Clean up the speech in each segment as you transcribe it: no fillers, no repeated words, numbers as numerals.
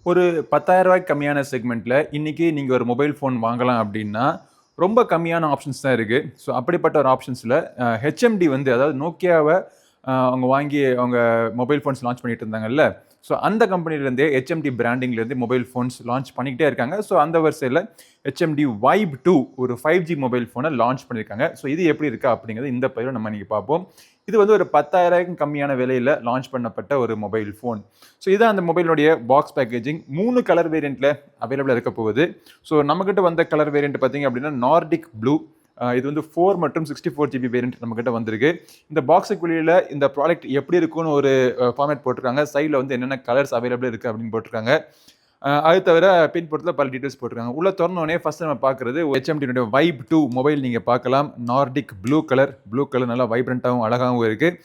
ஒரு ரூ. 10,000 கம்மியான செக்மெண்ட்ல இன்னைக்கு நீங்க ஒரு மொபைல் ஃபோன் வாங்கலாம் அப்படின்னா, ரொம்ப கம்மியான ஆப்ஷன்ஸ் தான் இருக்கு. ஸோ அப்படிப்பட்ட ஒரு ஆப்ஷன்ஸ்ல ஹெச்எம்டி வந்து அதாவது நோக்கியாவ அவங்க வாங்கி அவங்க மொபைல் ஃபோன்ஸ் லான்ச் பண்ணிட்டு இருந்தாங்கல்ல. ஸோ அந்த கம்பெனிலேருந்தே ஹெச்எம்டி பிராண்டிங்லேருந்து மொபைல் ஃபோன்ஸ் லான்ச் பண்ணிக்கிட்டே இருக்காங்க. ஸோ அந்த வரிசையில் ஹெச்எம்டி வைப் 2 ஒரு 5G மொபைல் ஃபோனை லான்ச் பண்ணியிருக்காங்க. ஸோ இது எப்படி இருக்கா அப்படிங்கிறது இந்த பதிவில் நம்ம இன்னைக்கு பார்ப்போம். இது வந்து ஒரு 10,000 கம்மியான விலையில் லான்ச் பண்ணப்பட்ட ஒரு மொபைல் ஃபோன். ஸோ இதான் அந்த மொபைலுடைய பாக்ஸ் பேக்கேஜிங் 3 கலர் வேரியண்ட்டில் அவைலபிளாக இருக்க போகுது. ஸோ நம்மக்கிட்ட வந்த கலர் வேரியண்ட் பார்த்தீங்க அப்படின்னா நார்டிக் ப்ளூ. இது வந்து 4 மற்றும் 64GB வேரியண்ட் நம்மக்கிட்ட வந்திருக்கு. இந்த பாக்ஸுக்குள்ளில் இந்த ப்ராடக்ட் எப்படி இருக்குன்னு ஒரு ஃபார்மேட் போட்டிருக்காங்க. சைடில் வந்து என்னென்ன கலர்ஸ் அவைலபிள் இருக்குது அப்படின்னு போட்டிருக்காங்க. அது தவிர பின்புறத்தில் பல டீட்டெயில்ஸ் போட்டிருக்காங்க. உள்ள திறந்தோடனே ஃபர்ஸ்ட் நம்ம பார்க்குறது ஹெச்எம்டினுடைய வைப் 2 மொபைல் நீங்கள் பார்க்கலாம். நார்டிக் ப்ளூ கலர் நல்லா வைப்ரண்ட்டாகவும் அழகாகவும் இருக்குது.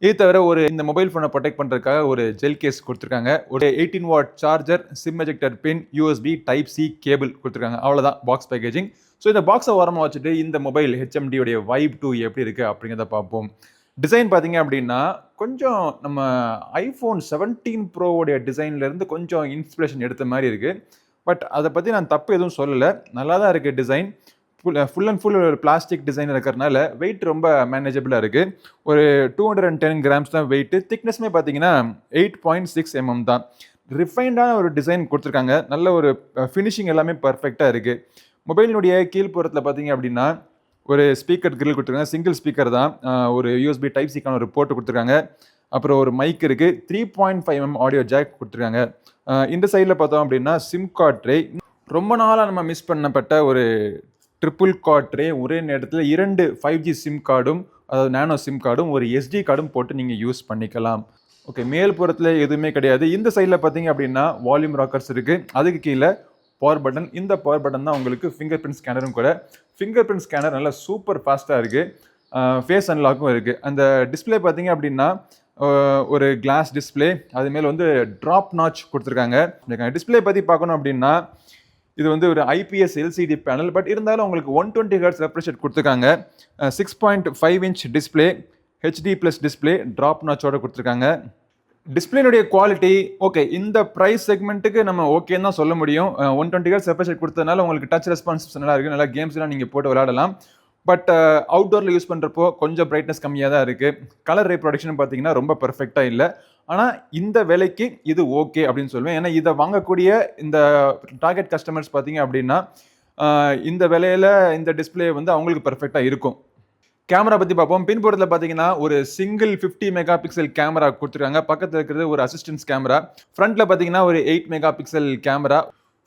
இது தவிர இந்த மொபைல் ஃபோனை ப்ரொடெக்ட் பண்ணுறதுக்காக ஒரு ஜெல் கேஸ் கொடுத்துருக்காங்க. ஒரு 18 வாட் சார்ஜர், சிம் எஜெக்டர் பின், யூஎஸ்பி டைப் சி கேபிள் கொடுத்துருக்காங்க. அவ்வளோதான் பாக்ஸ் பேக்கேஜிங். ஸோ இந்த பாக்ஸை ஓரமாக வச்சுட்டு இந்த மொபைல் ஹெச்எம்டியோடைய வைப் 2 எப்படி இருக்குது அப்படிங்கிறத பார்ப்போம். டிசைன் பார்த்தீங்க அப்படின்னா கொஞ்சம் நம்ம ஐஃபோன் 17 ப்ரோவுடைய டிசைன்லேருந்து கொஞ்சம் இன்ஸ்பிரேஷன் எடுத்த மாதிரி இருக்குது. பட் அதை பற்றி நான் தப்பு எதுவும் சொல்லலை, நல்லா தான் இருக்குது டிசைன். ஃபுல் அண்ட் ஃபுல் ஒரு பிளாஸ்டிக் டிசைன் இருக்கிறதுனால வெயிட் ரொம்ப மேனேஜபிளாக இருக்குது. ஒரு 210 கிராம்ஸ் தான் வெயிட்டு. திக்னஸ்மே பார்த்தீங்கன்னா 8.6 mm தான். ரிஃபைண்டான ஒரு டிசைன் கொடுத்துருக்காங்க. நல்ல ஒரு ஃபினிஷிங் எல்லாமே பர்ஃபெக்டாக இருக்குது. மொபைலினுடைய கீழ்ப்புறத்தில் பார்த்தீங்க அப்படின்னா ஒரு ஸ்பீக்கர் கிரில் கொடுத்துருக்காங்க. சிங்கிள் ஸ்பீக்கர் தான். ஒரு யூஎஸ்பி டைப் சிக்கான ஒரு போர்ட் கொடுத்துருக்காங்க. அப்புறம் ஒரு மைக் இருக்குது. 3.5 mm ஆடியோ ஜாக் கொடுத்துருக்காங்க. இந்த சைடில் பார்த்தோம் அப்படின்னா சிம் கார்ட் ட்ரே. ரொம்ப நாளாக நம்ம மிஸ் பண்ணப்பட்ட ஒரு ட்ரிபிள் கார்ட் ட்ரே. ஒரே நேரத்தில் 2 5G சிம் கார்டும், அதாவது நானோ சிம் கார்டும், ஒரு SD கார்டும் போட்டு நீங்கள் யூஸ் பண்ணிக்கலாம். ஓகே, மேல் புறத்தில் எதுவுமே கிடையாது. இந்த சைடில் பார்த்தீங்க அப்படின்னா வால்யூம் ராக்கர்ஸ் இருக்குது. அதுக்கு கீழே பவர் பட்டன். இந்த பவர் பட்டன் தான் உங்களுக்கு ஃபிங்கர் பிரிண்ட் ஸ்கேனரும் கூட. ஃபிங்கர் பிரிண்ட் ஸ்கேனர் நல்லா சூப்பர் ஃபாஸ்ட்டாக இருக்குது. ஃபேஸ் அன்லாக்கும் இருக்குது. அந்த டிஸ்பிளே பார்த்தீங்க அப்படின்னா ஒரு கிளாஸ் டிஸ்பிளே. அது மேலே வந்து ட்ராப் நாச் கொடுத்துருக்காங்க. டிஸ்பிளே பற்றி பார்க்கணும் அப்படின்னா இது வந்து ஒரு IPS LCD பேனல். பட் இருந்தாலும் உங்களுக்கு 120 Hz ரெஃப்ரெஷ் ரேட் கொடுத்துருக்காங்க. 6.5 inch display, HD+ display, drop நாச்சோட கொடுத்துருக்காங்க. டிஸ்பிளேனுடைய குவாலிட்டி ஓகே, இந்த ப்ரைஸ் செக்மெண்ட்டுக்கு நம்ம ஓகேன்னு தான் சொல்ல முடியும். 120 Hz ரெஃப்ரெஷ் ரேட் கொடுத்ததுனால உங்களுக்கு டச் ரெஸ்பான்ஸ் நல்லா இருக்குது. நல்லா கேம்ஸ்லாம் நீங்கள் போட்டு விளையாடலாம். பட் அவுட்டோரில் யூஸ் பண்ணுறப்போ கொஞ்சம் பிரைட்னஸ் கம்மியாக தான் இருக்குது. கலர் ரீப்ரொடக்ஷன் பார்த்தீங்கன்னா ரொம்ப பர்ஃபெக்டாக இல்லை. ஆனால் இந்த விலைக்கு இது ஓகே அப்படின்னு சொல்லுவேன். ஏன்னா இதை வாங்கக்கூடிய இந்த டார்கெட் கஸ்டமர்ஸ் பார்த்தீங்க அப்படின்னா இந்த விலையில் இந்த டிஸ்பிளே வந்து அவங்களுக்கு பர்ஃபெக்டாக இருக்கும். கேமரா பற்றி பார்ப்போம். பின்புறத்தில் பார்த்தீங்கன்னா ஒரு சிங்கிள் 50 மெகா பிக்சல் கேமரா கொடுத்துருக்காங்க. பக்கத்தில் இருக்கிறது ஒரு அசிஸ்டன்ஸ் கேமரா. ஃப்ரண்ட்டில் பார்த்தீங்கன்னா ஒரு 8 மெகா பிக்சல் கேமரா.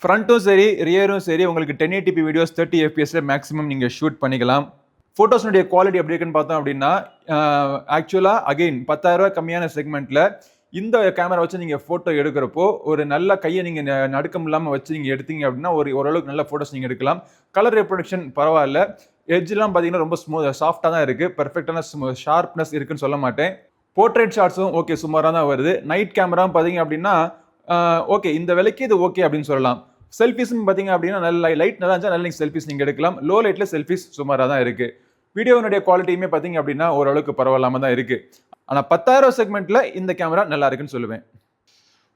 ஃப்ரண்ட்டும் சரி ரியரும் சரி உங்களுக்கு 1080p வீடியோஸ் 30 FPS மேக்ஸிமம் நீங்கள் ஷூட் பண்ணிக்கலாம். ஃபோட்டோஸ்னுடைய குவாலிட்டி எப்படி இருக்குன்னு பார்த்தோம் அப்படின்னா ஆக்சுவலாக அகெயின் 10,000 கம்மியான செக்மெண்ட்டில் இந்த கேமரா வச்சு நீங்கள் ஃபோட்டோ எடுக்கிறப்போ ஒரு நல்ல கையை நீங்கள் நடுக்கம் இல்லாமல் வச்சு நீங்கள் எடுத்தீங்க அப்படின்னா ஓரளவுக்கு நல்ல ஃபோட்டோஸ் நீங்கள் எடுக்கலாம். கலர் ரெப்ரொடக்ஷன் பரவாயில்ல. எட்ஜ்லாம் பார்த்தீங்கன்னா ரொம்ப சாஃப்டாக தான் இருக்குது. பர்ஃபெக்டான ஷார்ப்னஸ் இருக்குன்னு சொல்ல மாட்டேன். போர்ட்ரேட் ஷாட்ஸும் ஓகே சுமாராக தான் வருது. நைட் கேமராவும் பார்த்தீங்க அப்படின்னா ஓகே, இந்த விலைக்கு இது ஓகே அப்படின்னு சொல்லலாம். செல்ஃபிஸும் பார்த்தீங்க அப்படின்னா நல்ல லைட் நல்லா இருந்துச்சா நல்ல செல்ஃபிஸ் நீங்கள் எடுக்கலாம். லோ லைட்டில் செல்ஃபிஸ் சுமாராக தான் இருக்குது. வீடியோனுடைய குவாலிட்டியுமே பார்த்தீங்க அப்படின்னா ஓரளவுக்கு பரவாயில்லாமல் தான் இருக்குது. ஆனால் 10,000 செக்மெண்ட்டில் இந்த கேமரா நல்லா இருக்குன்னு சொல்லுவேன்.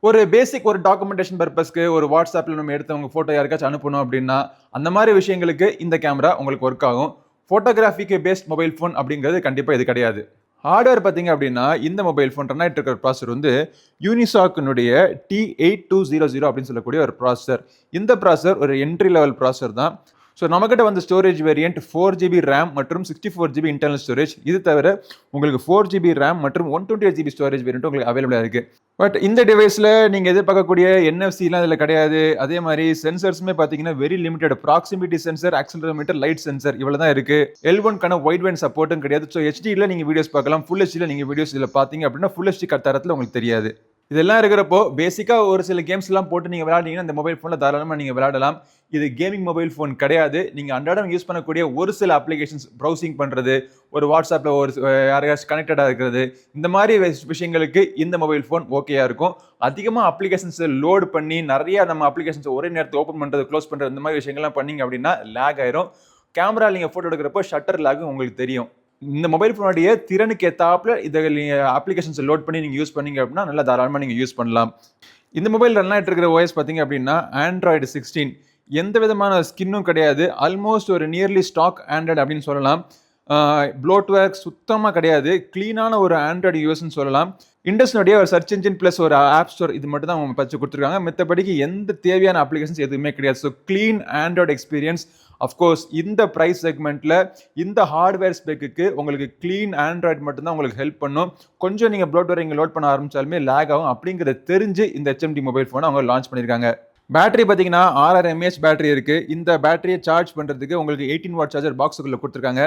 ஒரு பேசிக் ஒரு டாக்குமெண்டேஷன் பர்பஸ்க்கு ஒரு வாட்ஸ்அப்பில் நம்ம எடுத்தவங்க ஃபோட்டோ யாருக்காச்சும் அனுப்பணும் அப்படின்னா அந்த மாதிரி விஷயங்களுக்கு இந்த கேமரா உங்களுக்கு ஒர்க் ஆகும். ஃபோட்டோகிராஃபிக்கு பேஸ்ட் மொபைல் ஃபோன் அப்படிங்கிறது கண்டிப்பாக இது கிடையாது. ஹார்ட்வேர் பார்த்தீங்க அப்படின்னா இந்த மொபைல் ஃபோன் ரன் ஆகிட்டு இருக்கிற ப்ராசர் வந்து யூனிசாக்னுடைய T8200 அப்படின்னு சொல்லக்கூடிய ஒரு ப்ராசர். இந்த ப்ராசர் ஒரு என்ட்ரி லெவல் ப்ராசர் தான். ஸோ நம்மக்கிட்ட வந்து ஸ்டோரேஜ் வேரியன்ட் 4GB ரேம் மற்றும் 64GB இன்டர்னல் ஸ்டோரேஜ். இது தவிர உங்களுக்கு 4GB ரேம் மற்றும் 128GB ஸ்டோரேஜ் வேரியன்ட் உங்களுக்கு அவைலபிளாக இருக்குது. பட் இந்த டிவைஸில் நீங்கள் எதிர்பார்க்கக்கூடிய NFC-லாம் இதில் கிடையாது. அதே மாதிரி சென்சர்ஸுமே பார்த்தீங்கன்னா very limited. Proximity sensor, accelerometer, light sensor இவ்வளோ தான் இருக்குது. L1க்கான வைட் பேண்ட் சப்போர்ட்டும் கிடையாது. ஸோ HDயில் நீங்கள் வீடியோஸ் பார்க்கலாம். ஃபுல் HD நீங்கள் வீடியோஸ் இதில் பார்த்தீங்க அப்படின்னா ஃபுல் HD தரத்தில் உங்களுக்கு தெரியாது. இதெல்லாம் இருக்கிறப்போ பேசிக்காக ஒரு சில கேம்ஸ்லாம் போட்டு நீங்கள் விளையாடிங்கன்னா இந்த மொபைல் ஃபோனில் தாராளமாக நீங்கள் விளையாடலாம். இது கேமிங் மொபைல் ஃபோன் கிடையாது. நீங்கள் அன்றாடம் யூஸ் பண்ணக்கூடிய ஒரு சில அப்ளிகேஷன்ஸ் ப்ரௌசிங் பண்ணுறது, ஒரு வாட்ஸ்அப்பில் ஒரு யாரையாச்சும் கனெக்டடாக இருக்கிறது, இந்த மாதிரி விஷயங்களுக்கு இந்த மொபைல் ஃபோன் ஓகேயாக இருக்கும். அதிகமாக அப்ளிகேஷன்ஸை லோடு பண்ணி நிறையா நம்ம அப்ளிகேஷன்ஸை ஒரே நேரத்தில் ஓப்பன் பண்ணுறது, க்ளோஸ் பண்ணுறது, இந்த மாதிரி விஷயங்கள்லாம் பண்ணிங்க அப்படின்னா லேக் ஆயிரும். கேமரா நீங்கள் ஃபோட்டோ எடுக்கிறப்போ ஷட்டர் லேக் உங்களுக்கு தெரியும். இந்த மொபைல் ஃபோனுடைய திறனுக்கு ஏற்றாப்புல இதை அப்ளிகேஷன்ஸை லோட் பண்ணி நீங்கள் யூஸ் பண்ணீங்க அப்படின்னா நல்லா தாராளமாக நீங்கள் யூஸ் பண்ணலாம். இந்த மொபைல் ரன் ஆகிட்டு இருக்கிற ஓஎஸ் பார்த்தீங்க அப்படின்னா ஆண்ட்ராய்டு 16. எந்த விதமான ஸ்கின்னும் கிடையாது. ஆல்மோஸ்ட் ஒரு நியர்லி ஸ்டாக் ஆண்ட்ராய்டு அப்படின்னு சொல்லலாம். ப்ளோட்வேர் சுத்தமாக கிடையாது. க்ளீனான ஒரு ஆண்ட்ராய்டு யூஎஸ்ன்னு சொல்லலாம். இண்டஸ்னுடைய ஒரு சர்ச் இன்ஜின் ப்ளஸ் ஒரு ஆப் ஸ்டோர் இது மட்டும் தான் அவங்க பச்சு கொடுத்துருக்காங்க. மற்றபடிக்கு எந்த தேவையான அப்ளிகேஷன்ஸ் எதுவுமே கிடையாது. So clean Android experience. Of course இந்த ப்ரைஸ் செக்மெண்ட்டில் இந்த ஹார்ட்வேர் ஸ்பெக்குக்கு உங்களுக்கு க்ளீன் ஆண்ட்ராய்டு மட்டும்தான் உங்களுக்கு ஹெல்ப் பண்ணும். கொஞ்சம் நீங்கள் ப்ளோட்வேர் இங்கே லோட் பண்ண ஆரம்பிச்சாலுமே லேக் ஆகும். அப்படிங்கிறத தெரிஞ்சு இந்த HMD மொபைல் ஃபோனை அவங்க லான்ச் பண்ணியிருக்காங்க. பேட்டரி பார்த்தீங்கன்னா 6000 mAh பேட்டரி இருக்குது. இந்த பேட்டரியை சார்ஜ் பண்ணுறதுக்கு உங்களுக்கு 18 வாட் சார்ஜர் பாக்ஸுக்குள்ளே கொடுத்துருக்காங்க.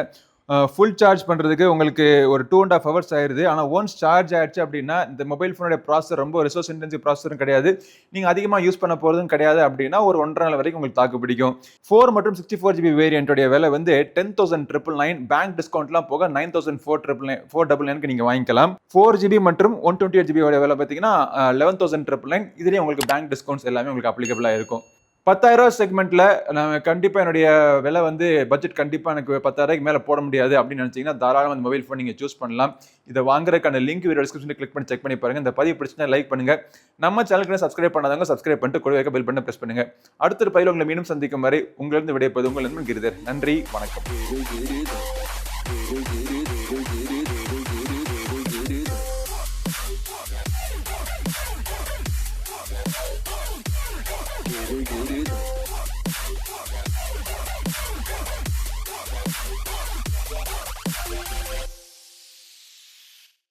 ஃபுல் சார்ஜ் பண்ணுறதுக்கு உங்களுக்கு ஒரு 2.5 ஹவர்ஸ் ஆயிடுது. ஆனால் ஒன்ஸ் சார்ஜ் ஆயிடுச்சு அப்படின்னா இந்த மொபைல் ஃபோனுடைய ப்ராசஸர் ரொம்ப ரிசோர்ஸ் இன்டென்சிவ் ப்ராசஸரும் கிடையாது. நீங்கள் அதிகமாக யூஸ் பண்ண போகிறதும் கிடையாது அப்படின்னா ஒரு 1.5 நாள் வரைக்கும் உங்களுக்கு தாக்கு பிடிக்கும். 4 மற்றும் 64GB வேரியன்ட்டோடைய விலை வந்து 10,999. பேங்க் டிஸ்கவுண்ட்லாம் போக 9,499 நீங்கள் வாங்கிக்கலாம். 4GB மற்றும் 128GB விலை பார்த்தீங்கன்னா 11,999. இதுலேயே உங்களுக்கு பேங்க் டிஸ்கவுண்ட்ஸ் எல்லாமே உங்களுக்கு அப்ளிகபிளாக இருக்கும். 10,000 செக்மெண்ட்ல நான் கண்டிப்பா என்னுடைய விலை வந்து பட்ஜெட் கண்டிப்பா எனக்கு 10,000 மேல போட முடியாது அப்படின்னு நினைச்சீங்கன்னா தாராளமாக அந்த மொபைல் ஃபோன் நீங்க சூஸ் பண்ணலாம். இதை வாங்குறதுக்கான லிங்க் வீடியோ டிஸ்கிரிப்ஷனில் கிளிக் பண்ணி செக் பண்ணி பாருங்க. இந்த பதிவு பிடிச்சினா லைக் பண்ணுங்க. நம்ம சேனலுக்கு சப்ஸ்கிரைப் பண்ணாதவங்க சப்ஸ்கிரைப் பண்ணிட்டு கூட பெல் பட்டனை பிரஸ் பண்ணுங்க. அடுத்த பதிவில் உங்களை மீண்டும் சந்திக்கும் வரை உங்களிருந்து விடைபெறுவது உங்கள் நண்பன் கிரிதர். நன்றி, வணக்கம்.